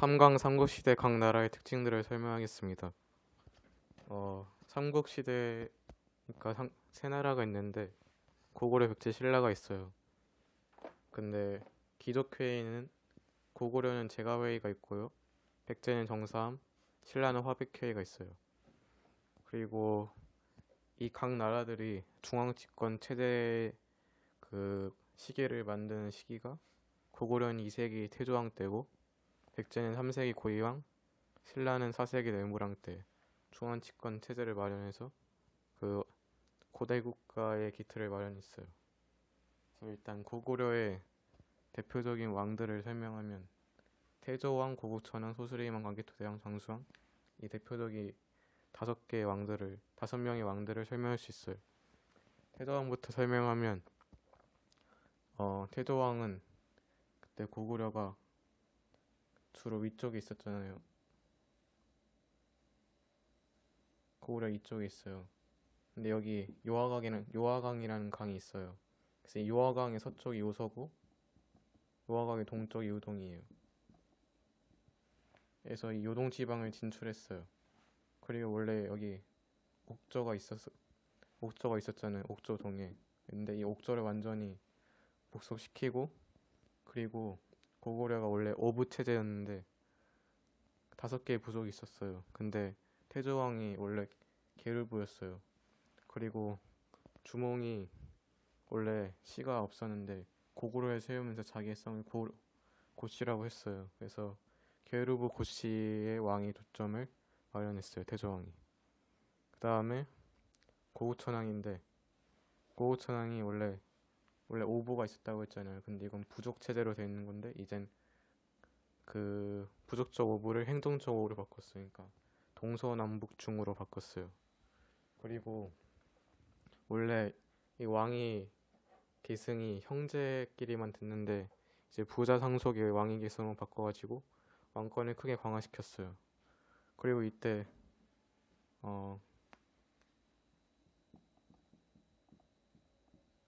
삼강 삼국시대 각 나라의 특징들을 설명하겠습니다. 삼국시대 그러니까 세 나라가 있는데 고구려, 백제, 신라가 있어요. 근데 귀족회의는 고구려는 제가회의가 있고요. 백제는 정사함, 신라는 화백회의가 있어요. 그리고 이 각 나라들이 중앙집권 체제 그 시기를 만드는 시기가 고구려는 2세기 태조왕 때고 백제는 3세기 고이왕, 신라는 4세기 내무랑 때 중앙집권 체제를 마련해서 그 고대 국가의 기틀을 마련했어요. 그래서 일단 고구려의 대표적인 왕들을 설명하면 태조왕, 고국천왕, 소수리왕, 광개토대왕, 장수왕 이 대표적인 다섯 명의 왕들을 설명할 수 있어요. 태조왕부터 설명하면 태조왕은 그때 고구려가 주로 위쪽에 있었잖아요. 고구려 이쪽에 있어요. 근데 여기 요하강이라는 강이 있어요. 그래서 이 요하강의 서쪽이 요서고 요하강의 동쪽이 요동이에요. 그래서 이 요동 지방을 진출했어요. 그리고 원래 여기 옥저가 있었잖아요. 옥저동에. 근데 이 옥저를 완전히 복속시키고 그리고 고구려가 원래 어부 체제였는데 5개의 부족이 있었어요. 근데 태조왕이 원래 계류부였어요. 그리고 주몽이 원래 씨가 없었는데 고구려에 세우면서 자기의 성을 고씨라고 했어요. 그래서 계류부 고씨의 왕이 도점을 마련했어요. 태조왕이. 그 다음에 고구천왕인데 고구천왕이 원래 오부가 있었다고 했잖아요. 근데 이건 부족 체제로 돼 있는 건데 이젠 그 부족적 오부를 행정적 오부로 바꿨으니까 동서남북중으로 바꿨어요. 그리고 원래 이 왕이 계승이 형제끼리만 됐는데 이제 부자 상속의 왕위 계승으로 바꿔가지고 왕권을 크게 강화시켰어요. 그리고 이때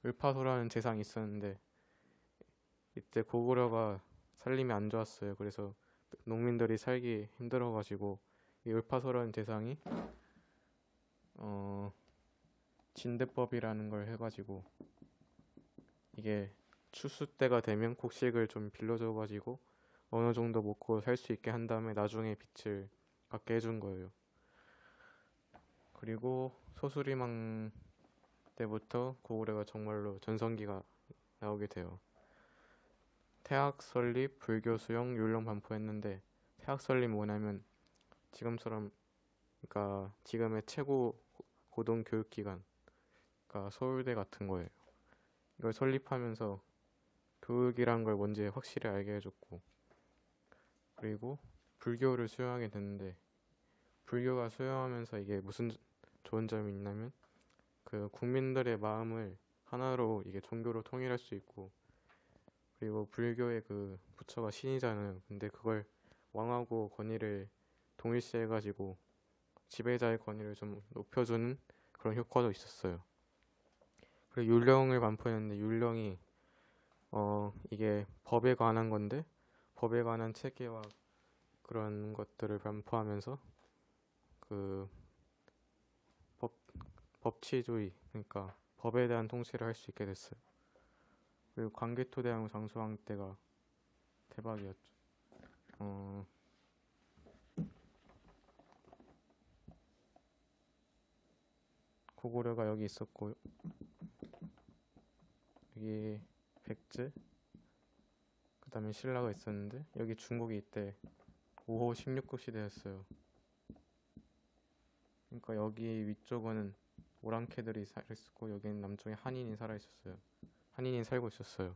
을파소라는 재상이 있었는데 이때 고구려가 살림이 안 좋았어요. 그래서 농민들이 살기 힘들어가지고 이 을파소라는 재상이 진대법이라는 걸 해가지고 이게 추수 때가 되면 곡식을 좀 빌려줘가지고 어느 정도 먹고 살 수 있게 한 다음에 나중에 빚을 갚게 해준 거예요. 그리고 소수리망 때부터 고구려가 정말로 전성기가 나오게 돼요. 태학 설립, 불교 수용, 율령 반포했는데 태학 설립이 뭐냐면 지금처럼 그러니까 지금의 최고 고등 교육기관 그러니까 서울대 같은 거예요. 이걸 설립하면서 교육이란 걸 뭔지 확실히 알게 해줬고 그리고 불교를 수용하게 됐는데 불교가 수용하면서 이게 무슨 좋은 점이 있냐면 그 국민들의 마음을 하나로 이게 종교로 통일할 수 있고 그리고 불교의 그 부처가 신이잖아요. 근데 그걸 왕하고 권위를 동일시해가지고 지배자의 권위를 좀 높여주는 그런 효과도 있었어요. 그리고 율령을 반포했는데 율령이 이게 법에 관한 건데 법에 관한 체계와 그런 것들을 반포하면서 그 법치주의 그러니까 법에 대한 통치를 할 수 있게 됐어요. 그리고 광개토대왕 장수왕 때가 대박이었죠. 고구려가 여기 있었고 여기 백제 그 다음에 신라가 있었는데 여기 중국이 이때 5호 16국 시대였어요. 그러니까 여기 위쪽은 오랑캐들이 살아있었고 여기는 남쪽에 한인이 살아있었어요. 한인이 살고 있었어요.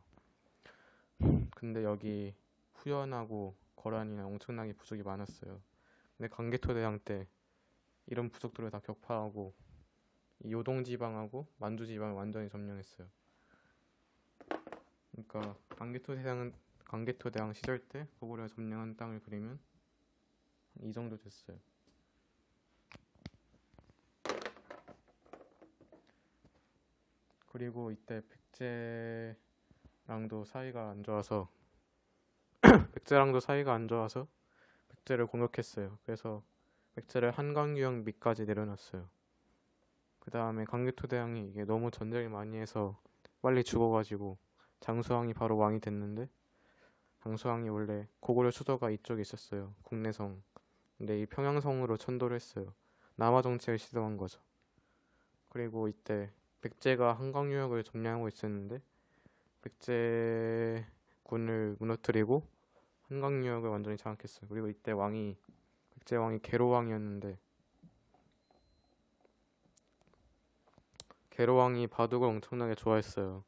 근데 여기 후연하고 거란이나 엄청나게 부족이 많았어요. 근데 광개토대왕 때 이런 부족들을 다 격파하고 이 요동지방하고 만주지방을 완전히 점령했어요. 그러니까 광개토대왕 시절 때 고구려가 점령한 땅을 그리면 이 정도 됐어요. 그리고 이때 백제랑도 사이가 안 좋아서 백제를 공격했어요. 그래서 백제를 한강유역 밑까지 내려놨어요. 그 다음에 강개토대왕이 이게 너무 전쟁을 많이 해서 빨리 죽어가지고 장수왕이 바로 왕이 됐는데, 장수왕이 원래 고구려 수도가 이쪽에 있었어요. 국내성. 근데 이 평양성으로 천도를 했어요. 남하 정책을 시도한 거죠. 그리고 이때 백제가 한강유역을 점령하고 있었는데, 백제군을 무너뜨리고 한강유역을 완전히 장악했어요. 그리고 이때 백제 왕이 계로왕이었는데, 계로왕이 바둑을 엄청나게 좋아했어요.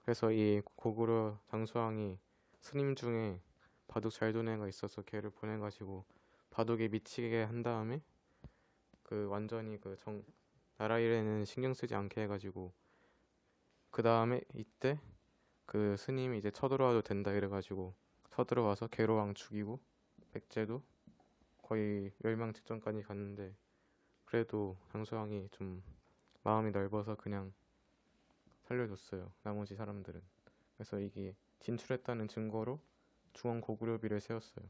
그래서 이 고구려 장수왕이 스님 중에 바둑 잘 두는 애가 있어서 걔를 보내가지고 바둑에 미치게 한 다음에 완전히 나라 일에는 신경 쓰지 않게 해가지고, 그 다음에 이때 스님이 이제 쳐들어와도 된다 이래가지고 쳐들어와서 계로왕 죽이고, 백제도 거의 멸망 직전까지 갔는데, 그래도 장수왕이 좀 마음이 넓어서 그냥 살려줬어요, 나머지 사람들은. 그래서 이게 진출했다는 증거로 중원 고구려비를 세웠어요.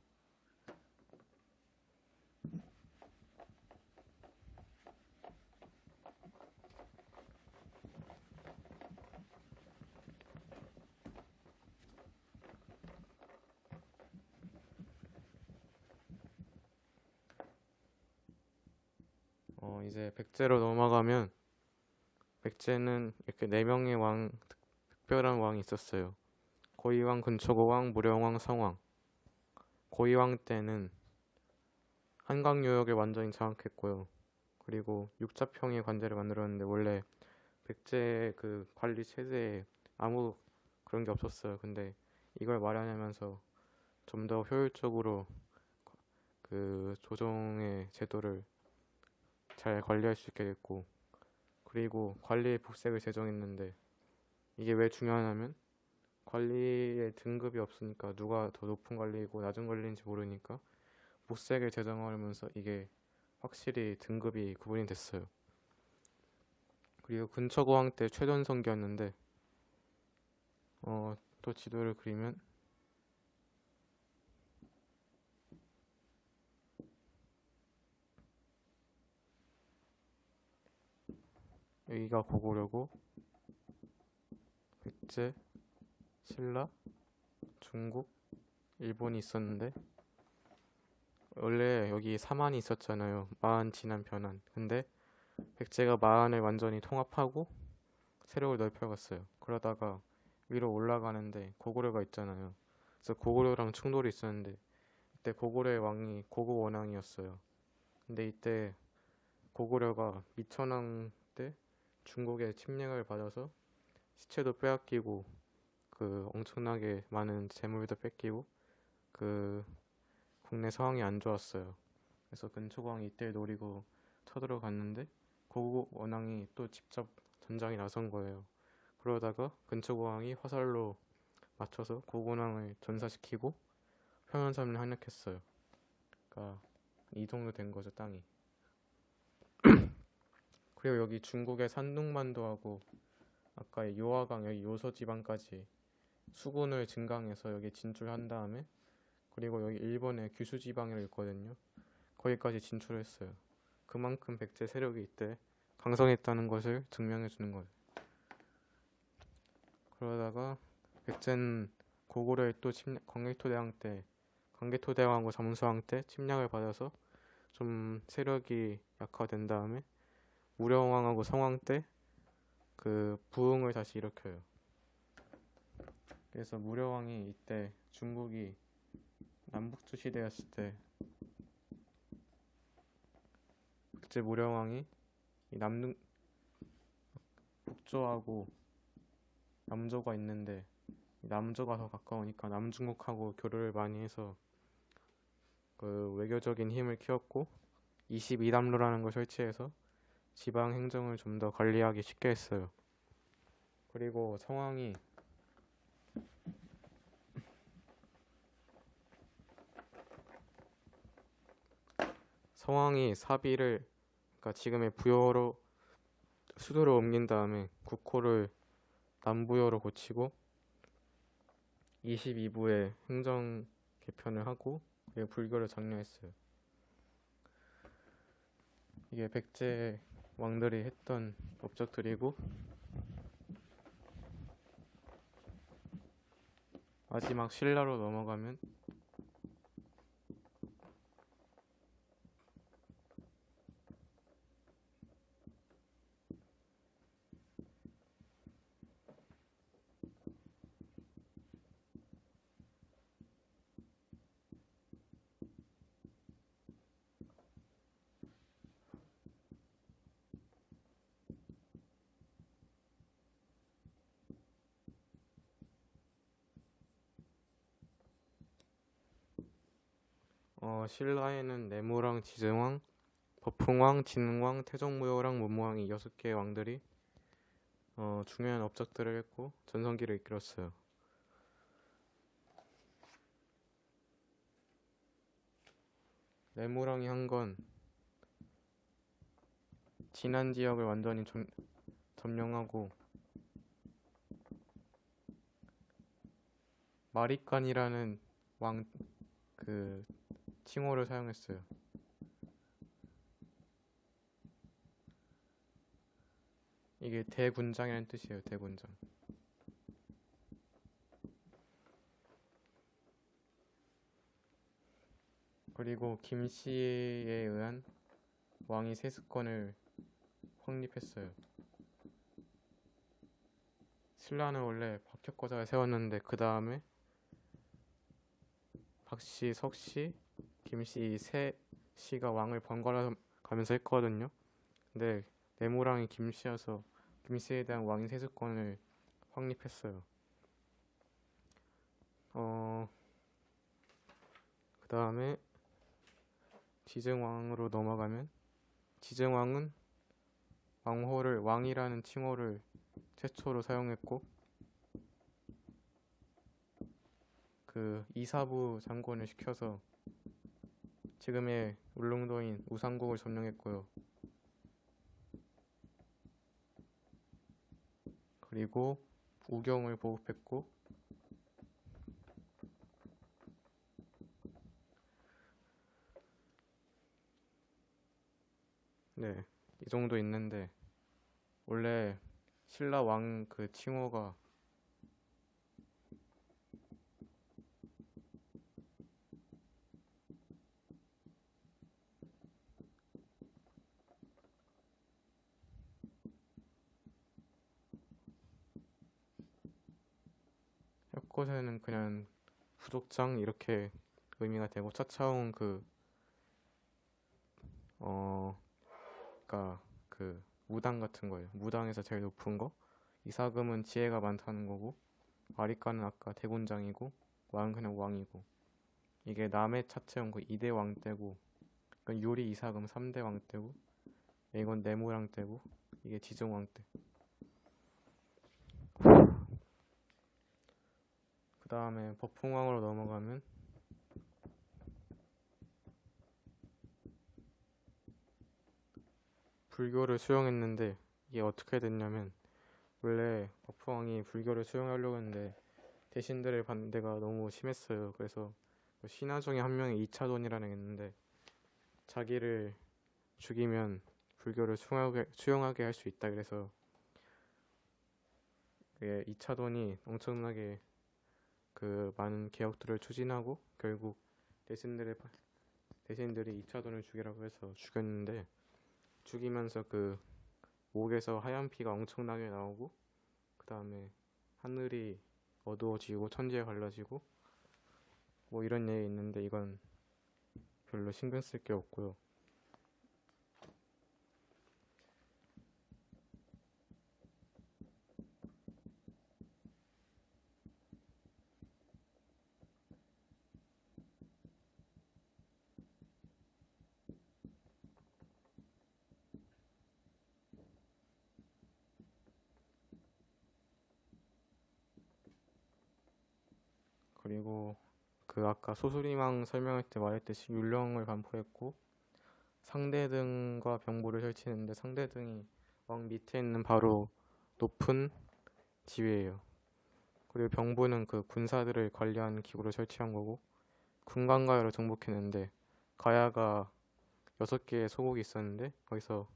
이제 백제로 넘어가면, 백제는 이렇게 네 명의 특별한 왕이 있었어요. 고이왕, 근초고왕, 무령왕, 성왕. 고이왕 때는 한강유역을 완전히 장악했고요. 그리고 육자평의 관제를 만들었는데, 원래 백제 관리 체제에 아무 그런 게 없었어요. 근데 이걸 마련하면서 좀 더 효율적으로 조정의 제도를 잘 관리할 수 있게 됐고, 그리고 관리의 복색을 제정했는데, 이게 왜 중요하냐면 관리의 등급이 없으니까 누가 더 높은 관리이고 낮은 관리인지 모르니까 복색을 제정하면서 이게 확실히 등급이 구분이 됐어요. 그리고 근처고왕 때 최전성기였는데, 또 지도를 그리면 여기가 고구려고, 백제, 신라, 중국, 일본이 있었는데, 원래 여기 사만이 있었잖아요. 마한, 진안, 변한. 근데 백제가 마한을 완전히 통합하고 세력을 넓혀갔어요. 그러다가 위로 올라가는데 고구려가 있잖아요. 그래서 고구려랑 충돌이 있었는데, 이때 고구려의 왕이 고구원왕이었어요. 근데 이때 고구려가 미천왕 때 중국의 침략을 받아서 시체도 빼앗기고 엄청나게 많은 재물도 뺏기고 국내 상황이 안 좋았어요. 그래서 근초고왕이 이때 노리고 쳐들어갔는데 고구원왕이 또 직접 전장에 나선 거예요. 그러다가 근초고왕이 화살로 맞춰서 고구원왕을 전사시키고 평안섬을 함락했어요. 그러니까 이 정도 된 거죠, 땅이. 그리고 여기 중국의 산둥반도하고 아까 요하강, 여기 요서 지방까지 수군을 증강해서 여기 진출한 다음에, 그리고 여기 일본의 규슈 지방이 있거든요. 거기까지 진출했어요. 그만큼 백제 세력이 이때 강성했다는 것을 증명해 주는 거예요. 그러다가 백제는 고구려의 또 광개토대왕하고 잠수왕 때 침략을 받아서 좀 세력이 약화된 다음에 무령왕하고 성왕 때 부흥을 다시 일으켜요. 그래서 무령왕이 이때 중국이 남북조 시대였을 때 백제 무령왕이 이 북조하고 남조가 있는데, 남조가 더 가까우니까 남중국하고 교류를 많이 해서 외교적인 힘을 키웠고, 22담로라는 걸 설치해서 지방 행정을 좀 더 관리하기 쉽게 했어요. 그리고 성왕이 사비를, 그러니까 지금의 부여로 수도를 옮긴 다음에 국호를 남부여로 고치고 22부에 행정 개편을 하고, 불교를 장려했어요. 이게 백제 왕들이 했던 업적들이고, 마지막 신라로 넘어가면 신라에는 내무왕, 지증왕, 법흥왕, 진흥왕, 태종무효랑 문무왕 이 6개의 왕들이 중요한 업적들을 했고 전성기를 이끌었어요. 내무왕이 한 건 진안 지역을 완전히 점령하고 마리칸이라는 왕 그 칭호를 사용했어요. 이게 대군장이라는 뜻이에요. 대군장. 그리고 김씨에 의한 왕위 세습권을 확립했어요. 신라는 원래 박혁거사를 세웠는데 그 다음에 박씨, 석씨, 김씨 이 세 씨가 왕을 번갈아 가면서 했거든요. 근데 내무랑이 김씨여서 김씨에 대한 왕위 세습권을 확립했어요. 그 다음에 지증왕으로 넘어가면 지증왕은 왕호를 왕이라는 칭호를 최초로 사용했고 그 이사부 장군을 시켜서 지금의 울릉도인 우상국을 점령했고요. 그리고 우경을 보급했고 네, 이 정도 있는데 원래 신라 왕 그 칭호가 협것에는 그냥 부족장 이렇게 의미가 되고 차차웅 그러니까 그 무당 같은 거예요. 무당에서 제일 높은 거. 이사금은 지혜가 많다는 거고 마리카는 아까 대군장이고 왕은 그냥 왕이고 이게 남의 차체온 그 2대 왕대고 이건 요리 이사금 3대 왕대고 이건 내무왕 때고 이게 지증왕 때. 그 다음에 법흥왕으로 넘어가면 불교를 수용했는데 이게 어떻게 됐냐면 원래 법흥왕이 불교를 수용하려고 했는데 대신들의 반대가 너무 심했어요. 그래서 신하 중에 한 명이 이차돈이라는 게 있는데 자기를 죽이면 불교를 수용하게 할 수 있다. 그래서 이차돈이 엄청나게 그 많은 개혁들을 추진하고 결국 대신들이 이차돈을 죽이라고 해서 죽였는데 죽이면서 그 목에서 하얀 피가 엄청나게 나오고 그 다음에 하늘이 어두워지고 천지에 갈라지고 뭐 이런 얘기 있는데 이건 별로 신경 쓸 게 없고요. 그리고 그 아까 소수리망 설명할 때 말했듯이 율령을 반포했고 상대등과 병보를 설치했는데 상대등이 왕 밑에 있는 바로 높은 지위예요. 그리고 병보는 그 군사들을 관리하는 기구를 설치한 거고 금강가야로 정복했는데 가야가 6개의 소국이 있었는데 거기서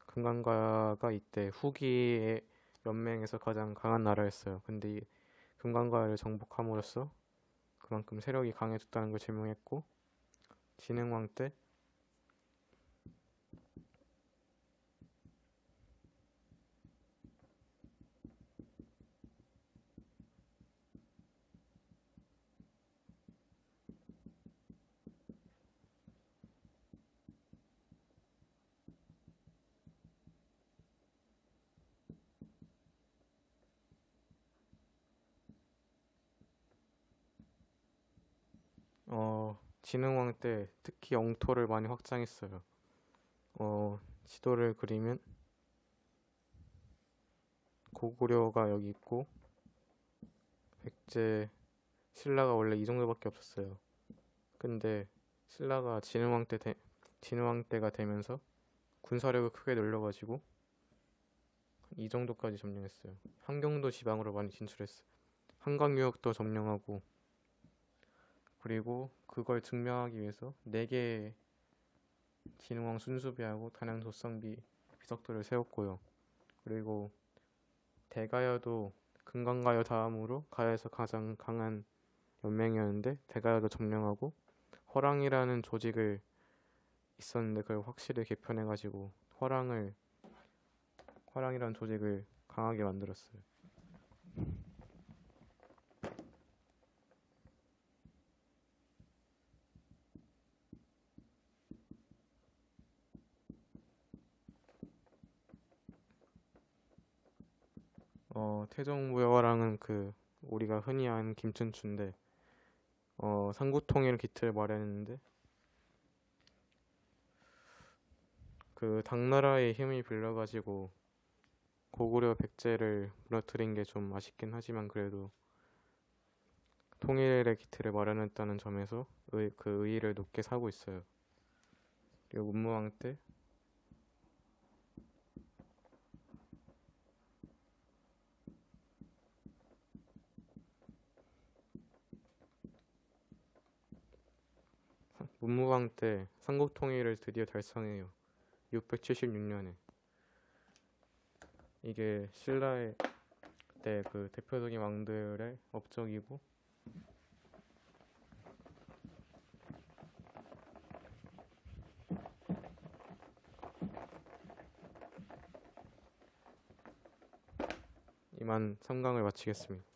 금강가야가 이때 후기의 연맹에서 가장 강한 나라였어요. 근데 이 금강가야를 정복함으로써 그만큼 세력이 강해졌다는 걸 증명했고 진흥왕 때 진흥왕 때 특히 영토를 많이 확장했어요. 지도를 그리면 고구려가 여기 있고 백제, 신라가 원래 이 정도밖에 없었어요. 근데 신라가 진흥왕 때가 되면서 군사력을 크게 늘려가지고 이 정도까지 점령했어요. 한경도 지방으로 많이 진출했어요. 한강 유역도 점령하고 그리고 그걸 증명하기 위해서 4개의 진흥왕 순수비하고 단양 도성비 비석도를 세웠고요. 그리고 대가야도 금강가야 다음으로 가야에서 가장 강한 연맹이었는데 대가야도 점령하고 허랑이라는 조직을 있었는데 그걸 확실히 개편해가지고 허랑이라는 조직을 강하게 만들었어요. 태종무효화랑은 그 우리가 흔히 아는 김춘추인데 삼국통일 기틀을 마련했는데 그 당나라의 힘을 빌려가지고 고구려 백제를 무너뜨린 게 좀 아쉽긴 하지만 그래도 통일의 기틀을 마련했다는 점에서 그 의의를 높게 사고 있어요. 그리고 문무왕 때 삼국 통일을 드디어 달성해요. 676년에 이게 신라의 때 그 대표적인 왕들의 업적이고 이만 3강을 마치겠습니다.